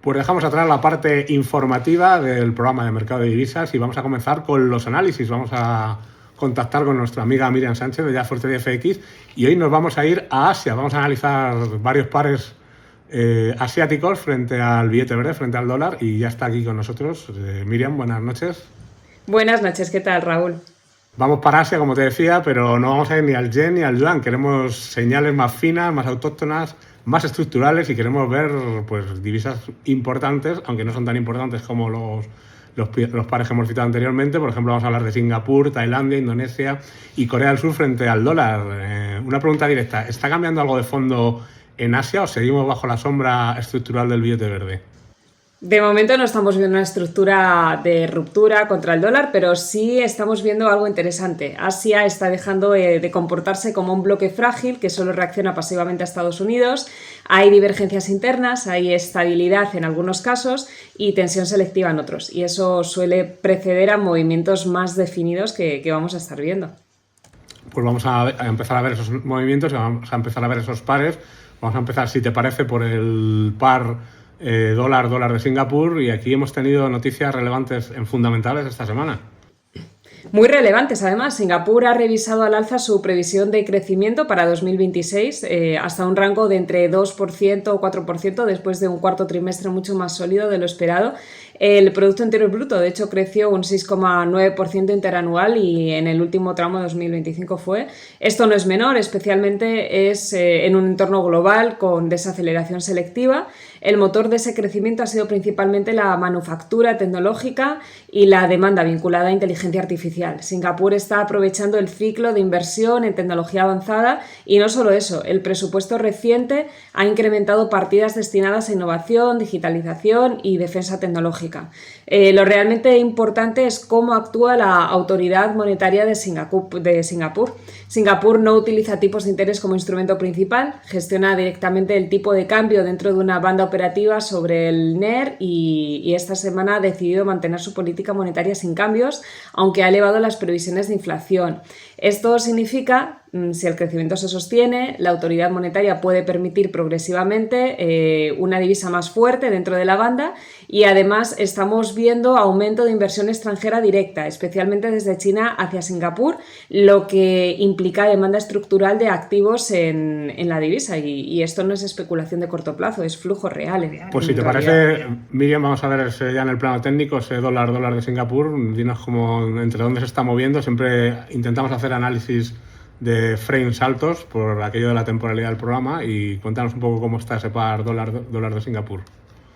Pues dejamos atrás la parte informativa del programa de mercado de divisas y vamos a comenzar con los análisis. Vamos a contactar con nuestra amiga Miriam Sánchez de Just for Trade FX y hoy nos vamos a ir a Asia. Vamos a analizar varios pares asiáticos frente al billete verde, frente al dólar, y ya está aquí con nosotros. Miriam, buenas noches. Buenas noches, ¿qué tal, Raúl? Vamos para Asia, como te decía, pero no vamos a ir ni al yen ni al yuan. Queremos señales más finas, más autóctonas, más estructurales y queremos ver pues divisas importantes, aunque no son tan importantes como los pares que hemos citado anteriormente. Por ejemplo, vamos a hablar de Singapur, Tailandia, Indonesia y Corea del Sur frente al dólar. Una pregunta directa, ¿está cambiando algo de fondo en Asia o seguimos bajo la sombra estructural del billete verde? De momento no estamos viendo una estructura de ruptura contra el dólar, pero sí estamos viendo algo interesante. Asia está dejando de comportarse como un bloque frágil que solo reacciona pasivamente a Estados Unidos. Hay divergencias internas, hay estabilidad en algunos casos y tensión selectiva en otros. Y eso suele preceder a movimientos más definidos que vamos a estar viendo. Pues vamos a empezar a ver esos movimientos y vamos a empezar a ver esos pares. Vamos a empezar, si te parece, por el par dólar de Singapur, y aquí hemos tenido noticias relevantes en fundamentales esta semana. Muy relevantes, además. Singapur ha revisado al alza su previsión de crecimiento para 2026 hasta un rango de entre 2% o 4% después de un cuarto trimestre mucho más sólido de lo esperado. El Producto Interior Bruto, de hecho, creció un 6,9% interanual y en el último tramo de 2025 fue. Esto no es menor, especialmente es en un entorno global con desaceleración selectiva. El motor de ese crecimiento ha sido principalmente la manufactura tecnológica y la demanda vinculada a inteligencia artificial. Singapur está aprovechando el ciclo de inversión en tecnología avanzada y no solo eso, el presupuesto reciente ha incrementado partidas destinadas a innovación, digitalización y defensa tecnológica. Lo realmente importante es cómo actúa la autoridad monetaria de Singapur. Singapur no utiliza tipos de interés como instrumento principal, gestiona directamente el tipo de cambio dentro de una banda operativa sobre el NER y esta semana ha decidido mantener su política monetaria sin cambios, aunque ha elevado las previsiones de inflación. Esto significa, si el crecimiento se sostiene, la autoridad monetaria puede permitir progresivamente una divisa más fuerte dentro de la banda y además estamos viendo aumento de inversión extranjera directa, especialmente desde China hacia Singapur, lo que implica demanda estructural de activos en la divisa y esto no es especulación de corto plazo, es flujo real. Pues si te parece, Miriam, vamos a ver ya en el plano técnico ese dólar de Singapur. Dinos cómo, entre dónde se está moviendo. Siempre intentamos hacer análisis de frames altos por aquello de la temporalidad del programa y cuéntanos un poco cómo está ese par dólar de Singapur.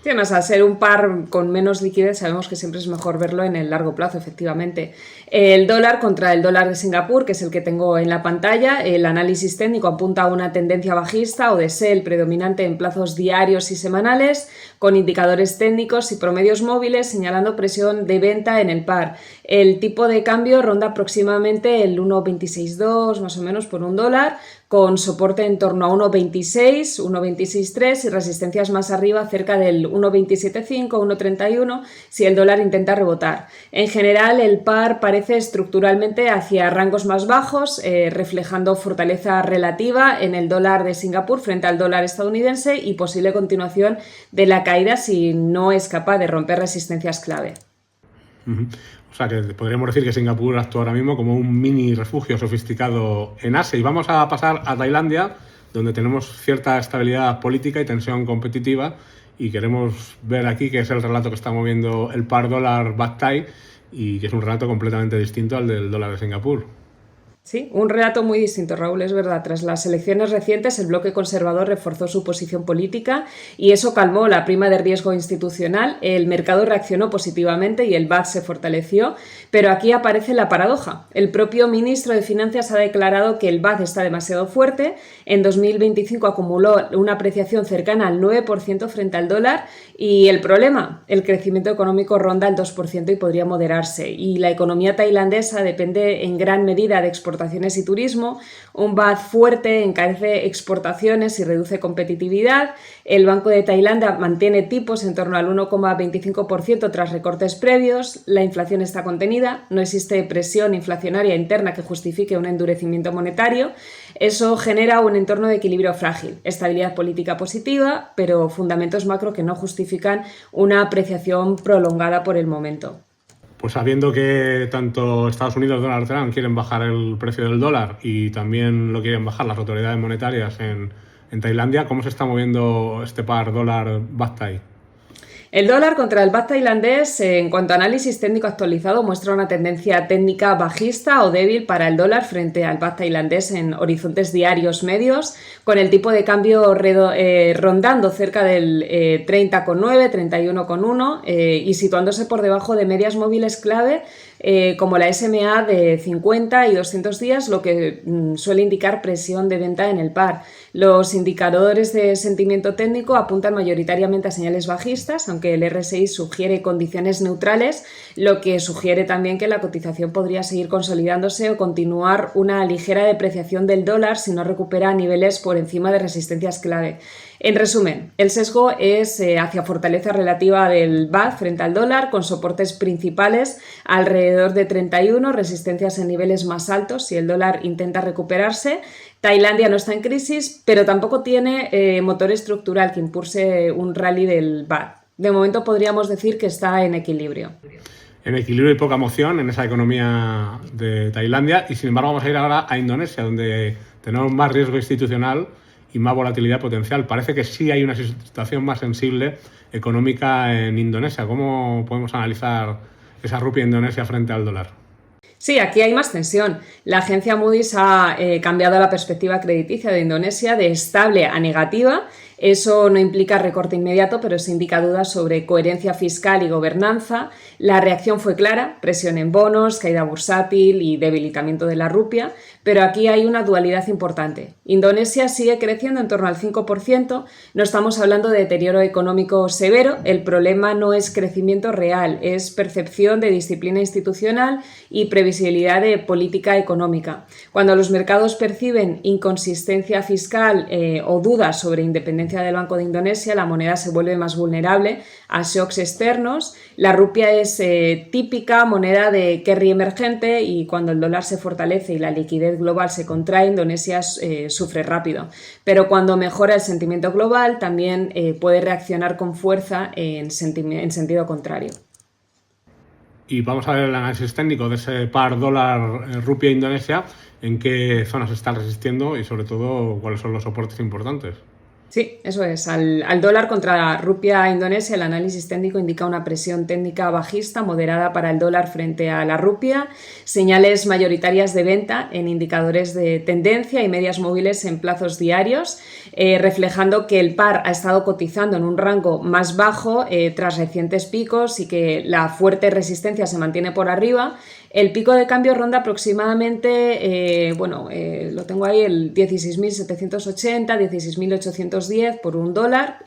Sí, además, al ser un par con menos liquidez, sabemos que siempre es mejor verlo en el largo plazo, efectivamente. El dólar contra el dólar de Singapur, que es el que tengo en la pantalla, el análisis técnico apunta a una tendencia bajista o de sell predominante en plazos diarios y semanales, con indicadores técnicos y promedios móviles señalando presión de venta en el par. El tipo de cambio ronda aproximadamente el 1,262 más o menos por un dólar, con soporte en torno a 1,26, 1,263 y resistencias más arriba cerca del 1,275, 1,31 si el dólar intenta rebotar. En general, el par parece estructuralmente hacia rangos más bajos, reflejando fortaleza relativa en el dólar de Singapur frente al dólar estadounidense y posible continuación de la caída si no es capaz de romper resistencias clave. O sea que podríamos decir que Singapur actúa ahora mismo como un mini refugio sofisticado en Asia. Y vamos a pasar a Tailandia, donde tenemos cierta estabilidad política y tensión competitiva. Y queremos ver aquí que es el relato que está moviendo el par dólar Baht Thai y que es un relato completamente distinto al del dólar de Singapur. Sí, un relato muy distinto, Raúl, es verdad. Tras las elecciones recientes, el bloque conservador reforzó su posición política y eso calmó la prima de riesgo institucional. El mercado reaccionó positivamente y el baht se fortaleció, pero aquí aparece la paradoja. El propio ministro de Finanzas ha declarado que el baht está demasiado fuerte. En 2025 acumuló una apreciación cercana al 9% frente al dólar y el problema, el crecimiento económico ronda el 2% y podría moderarse. Y la economía tailandesa depende en gran medida de exportaciones exportaciones y turismo. Un baht fuerte encarece exportaciones y reduce competitividad. El Banco de Tailandia mantiene tipos en torno al 1,25% tras recortes previos. La inflación está contenida. No existe presión inflacionaria interna que justifique un endurecimiento monetario. Eso genera un entorno de equilibrio frágil, estabilidad política positiva, pero fundamentos macro que no justifican una apreciación prolongada por el momento. Pues sabiendo que tanto Estados Unidos y Donald Trump quieren bajar el precio del dólar y también lo quieren bajar las autoridades monetarias en Tailandia, ¿cómo se está moviendo este par dólar-baht thai? El dólar contra el baht tailandés, en cuanto a análisis técnico actualizado, muestra una tendencia técnica bajista o débil para el dólar frente al baht tailandés en horizontes diarios medios, con el tipo de cambio rondando cerca del 30,9, 31,1 y situándose por debajo de medias móviles clave como la SMA de 50 y 200 días, lo que suele indicar presión de venta en el par. Los indicadores de sentimiento técnico apuntan mayoritariamente a señales bajistas, aunque el RSI sugiere condiciones neutrales, lo que sugiere también que la cotización podría seguir consolidándose o continuar una ligera depreciación del dólar si no recupera niveles por encima de resistencias clave. En resumen, el sesgo es hacia fortaleza relativa del baht frente al dólar, con soportes principales alrededor de 31, resistencias en niveles más altos si el dólar intenta recuperarse. Tailandia no está en crisis, pero tampoco tiene motor estructural que impulse un rally del baht. De momento podríamos decir que está en equilibrio. En equilibrio y poca emoción en esa economía de Tailandia, y sin embargo vamos a ir ahora a Indonesia, donde tenemos más riesgo institucional y más volatilidad potencial. Parece que sí hay una situación más sensible económica en Indonesia. ¿Cómo podemos analizar esa rupia indonesia frente al dólar? Sí, aquí hay más tensión. La agencia Moody's ha cambiado la perspectiva crediticia de Indonesia de estable a negativa. Eso no implica recorte inmediato, pero se indica dudas sobre coherencia fiscal y gobernanza. La reacción fue clara, presión en bonos, caída bursátil y debilitamiento de la rupia, pero aquí hay una dualidad importante. Indonesia sigue creciendo en torno al 5%, no estamos hablando de deterioro económico severo, el problema no es crecimiento real, es percepción de disciplina institucional y previsibilidad de política económica. Cuando los mercados perciben inconsistencia fiscal o dudas sobre independencia del Banco de Indonesia, la moneda se vuelve más vulnerable a shocks externos. La rupia es típica moneda de carry emergente y cuando el dólar se fortalece y la liquidez global se contrae, Indonesia sufre rápido. Pero cuando mejora el sentimiento global, también puede reaccionar con fuerza en sentido contrario. Y vamos a ver el análisis técnico de ese par dólar-rupia Indonesia, en qué zonas está resistiendo y sobre todo cuáles son los soportes importantes. Sí, eso es. Al dólar contra la rupia indonesia, el análisis técnico indica una presión técnica bajista moderada para el dólar frente a la rupia, señales mayoritarias de venta en indicadores de tendencia y medias móviles en plazos diarios, reflejando que el par ha estado cotizando en un rango más bajo tras recientes picos y que la fuerte resistencia se mantiene por arriba. El pico de cambio ronda aproximadamente, lo tengo ahí, el 16.780, 16.810 por un dólar,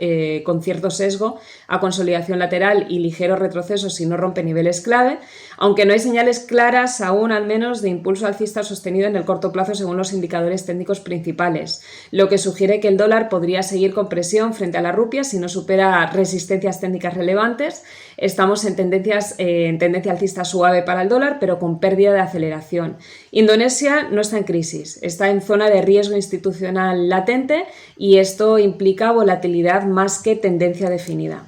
con cierto sesgo a consolidación lateral y ligero retroceso si no rompe niveles clave, aunque no hay señales claras aún al menos de impulso alcista sostenido en el corto plazo según los indicadores técnicos principales, lo que sugiere que el dólar podría seguir con presión frente a la rupia si no supera resistencias técnicas relevantes. Estamos en tendencia alcista suave para el dólar, pero con pérdida de aceleración. Indonesia no está en crisis, está en zona de riesgo institucional latente y esto implica volatilidad más que tendencia definida.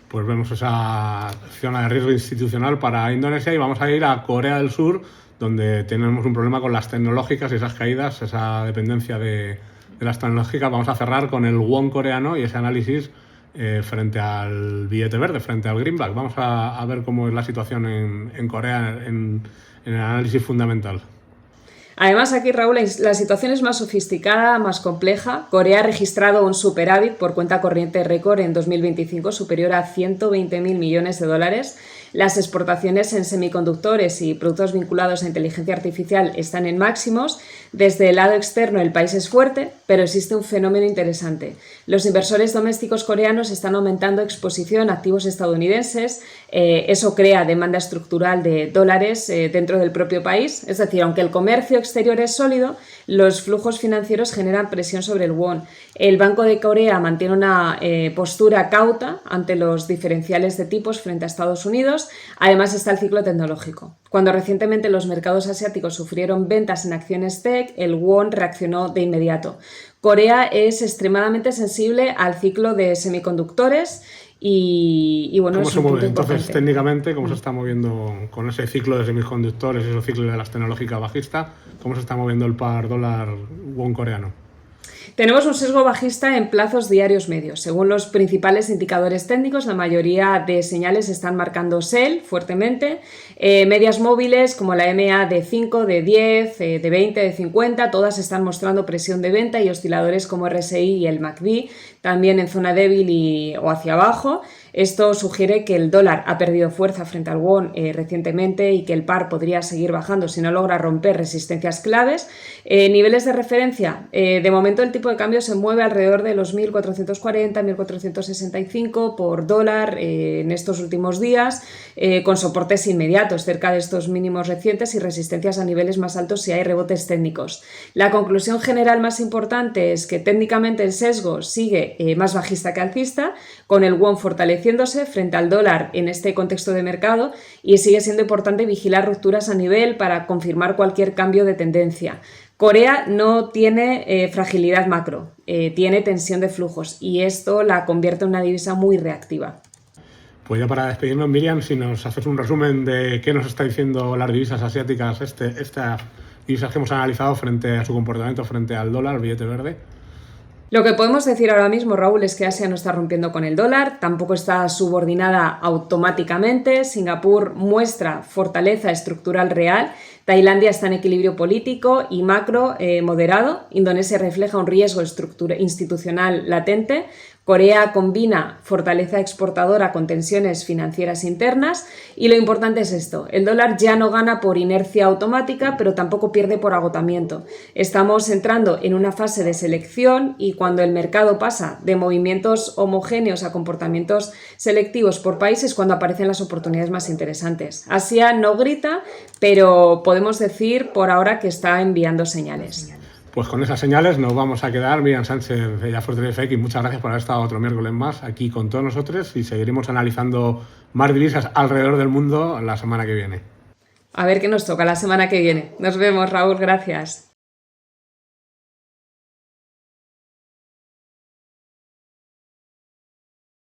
Pues vemos esa zona de riesgo institucional para Indonesia y vamos a ir a Corea del Sur, donde tenemos un problema con las tecnológicas y esas caídas, esa dependencia de las tecnológicas. Vamos a cerrar con el won coreano y ese análisis frente al billete verde, frente al greenback. Vamos a ver cómo es la situación en Corea en el análisis fundamental. Además, aquí, Raúl, la situación es más sofisticada, más compleja. Corea ha registrado un superávit por cuenta corriente récord en 2025 superior a 120.000 millones de dólares. Las exportaciones en semiconductores y productos vinculados a inteligencia artificial están en máximos. Desde el lado externo el país es fuerte, pero existe un fenómeno interesante. Los inversores domésticos coreanos están aumentando exposición a activos estadounidenses. Eso crea demanda estructural de dólares dentro del propio país. Es decir, aunque el comercio exterior es sólido, los flujos financieros generan presión sobre el won. El Banco de Corea mantiene una postura cauta ante los diferenciales de tipos frente a Estados Unidos. Además está el ciclo tecnológico. Cuando recientemente los mercados asiáticos sufrieron ventas en acciones tech, el won reaccionó de inmediato. Corea es extremadamente sensible al ciclo de semiconductores y bueno, ¿Cómo es se un punto mueve? Entonces, importante. técnicamente, ¿cómo se está moviendo con ese ciclo de semiconductores, esos ciclos de las tecnológicas bajistas? ¿Cómo se está moviendo el par dólar won coreano? Tenemos un sesgo bajista en plazos diarios medios. Según los principales indicadores técnicos, la mayoría de señales están marcando sell fuertemente. Medias móviles como la MA de 5, de 10, de 20, de 50, todas están mostrando presión de venta, y osciladores como RSI y el MACD también en zona débil o hacia abajo. Esto sugiere que el dólar ha perdido fuerza frente al won recientemente y que el par podría seguir bajando si no logra romper resistencias claves. Niveles de referencia. De momento el tipo de cambio se mueve alrededor de los 1.440, 1.465 por dólar en estos últimos días, con soportes inmediatos cerca de estos mínimos recientes y resistencias a niveles más altos si hay rebotes técnicos. La conclusión general más importante es que técnicamente el sesgo sigue más bajista que alcista, con el won fortaleciéndose frente al dólar en este contexto de mercado, y sigue siendo importante vigilar rupturas a nivel para confirmar cualquier cambio de tendencia. Corea no tiene fragilidad macro, tiene tensión de flujos, y esto la convierte en una divisa muy reactiva. Pues ya para despedirnos, Miriam, si nos haces un resumen de qué nos está diciendo las divisas asiáticas, estas divisas que hemos analizado frente a su comportamiento frente al dólar, el billete verde. Lo que podemos decir ahora mismo, Raúl, es que Asia no está rompiendo con el dólar, tampoco está subordinada automáticamente. Singapur muestra fortaleza estructural real. Tailandia está en equilibrio político y macro moderado. Indonesia refleja un riesgo institucional latente. Corea combina fortaleza exportadora con tensiones financieras internas, y lo importante es esto: el dólar ya no gana por inercia automática, pero tampoco pierde por agotamiento. Estamos entrando en una fase de selección, y cuando el mercado pasa de movimientos homogéneos a comportamientos selectivos por países, cuando aparecen las oportunidades más interesantes. Asia no grita, pero podemos decir por ahora que está enviando señales. Pues con esas señales nos vamos a quedar. Miriam Sánchez de Fortress FX, muchas gracias por haber estado otro miércoles más aquí con todos nosotros, y seguiremos analizando más divisas alrededor del mundo la semana que viene. A ver qué nos toca la semana que viene. Nos vemos, Raúl, gracias.